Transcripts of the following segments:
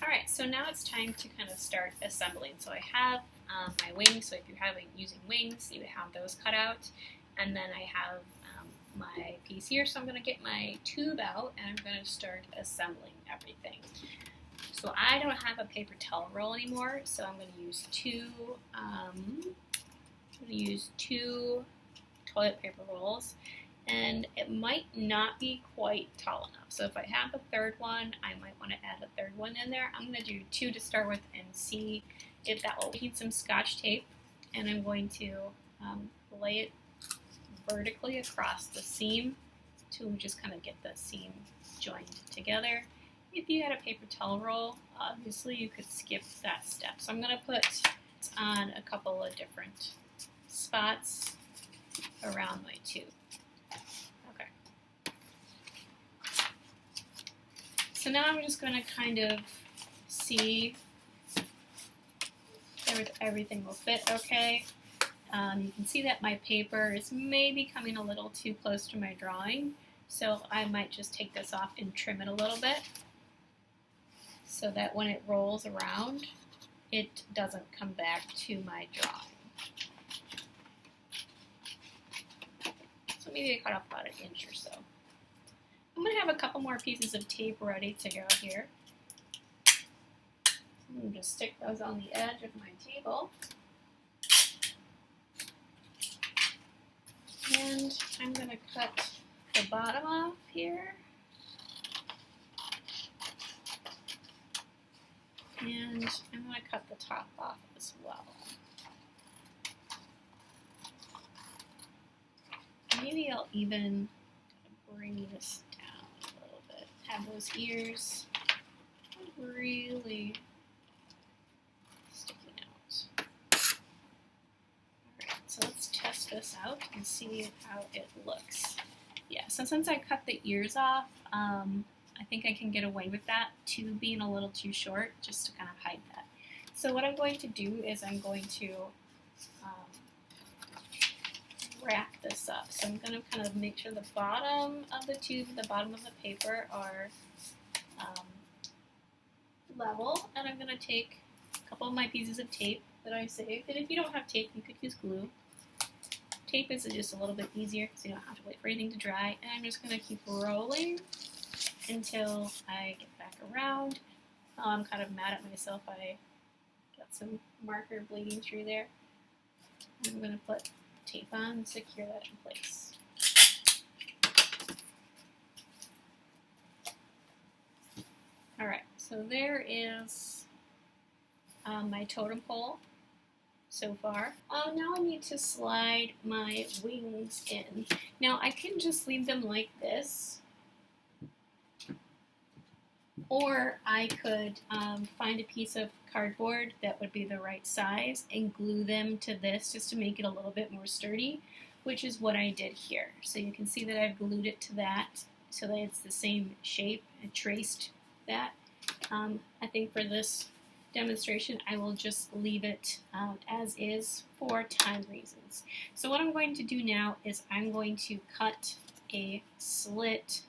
Alright, so now it's time to kind of start assembling. So I have my wings, so if you're using wings, you have those cut out. And then I have my piece here, so I'm going to get my tube out and I'm going to start assembling everything. So I don't have a paper towel roll anymore, so I'm going to use two toilet paper rolls, and it might not be quite tall enough. So if I have a third one, I might want to add a third one in there. I'm going to do two to start with and see if that will need some Scotch tape, and I'm going to lay it vertically across the seam to just kind of get the seam joined together. If you had a paper towel roll, obviously you could skip that step. So I'm going to put on a couple of different spots around my tube. Okay. So now I'm just going to kind of see if everything will fit okay. You can see that my paper is maybe coming a little too close to my drawing, so I might just take this off and trim it a little bit so that when it rolls around, it doesn't come back to my drawing. So maybe I cut off about 1 inch or so. I'm going to have a couple more pieces of tape ready to go here. I'm going to just stick those on the edge of my table. And I'm going to cut the bottom off here. And I'm going to cut the top off as well. Maybe I'll even bring this down a little bit. Have those ears really sticking out. Alright, so let's test this out and see how it looks. Yeah, so since I cut the ears off, I think I can get away with that tube being a little too short, just to kind of hide that. So what I'm going to do is I'm going to wrap this up. So I'm going to kind of make sure the bottom of the tube and the bottom of the paper are level, and I'm going to take a couple of my pieces of tape that I saved, and if you don't have tape, you could use glue. Tape is just a little bit easier because you don't have to wait for anything to dry, and I'm just going to keep rolling until I get back around. I'm kind of mad at myself. I got some marker bleeding through there. I'm going to put tape on and secure that in place. Alright, so there is my totem pole so far. Now I need to slide my wings in. Now I can just leave them like this, or I could find a piece of cardboard that would be the right size and glue them to this just to make it a little bit more sturdy, which is what I did here. So you can see that I've glued it to that so that it's the same shape. I traced that. I think for this demonstration I will just leave it as is for time reasons. So what I'm going to do now is I'm going to cut a slit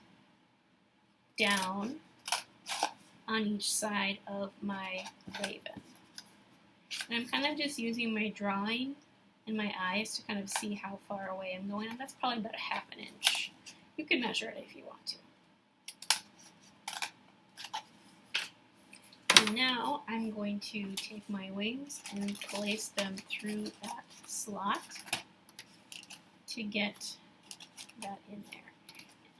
down on each side of my raven. And I'm kind of just using my drawing and my eyes to kind of see how far away I'm going, and that's probably about 1/2 inch. You can measure it if you want to. And now I'm going to take my wings and place them through that slot to get that in there.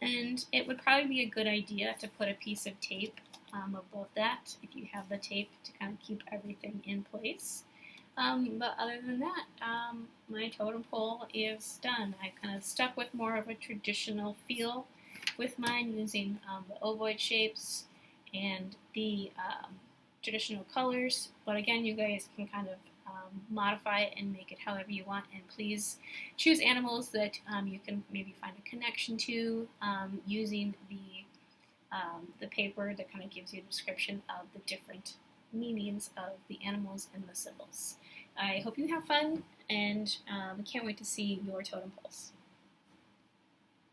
And it would probably be a good idea to put a piece of tape above that if you have the tape to kind of keep everything in place. But other than that, my totem pole is done. I kind of stuck with more of a traditional feel with mine, using the ovoid shapes and the traditional colors. But again, you guys can kind of modify it and make it however you want, and please choose animals that you can maybe find a connection to, using the paper that kind of gives you a description of the different meanings of the animals and the symbols. I hope you have fun, and can't wait to see your totem poles.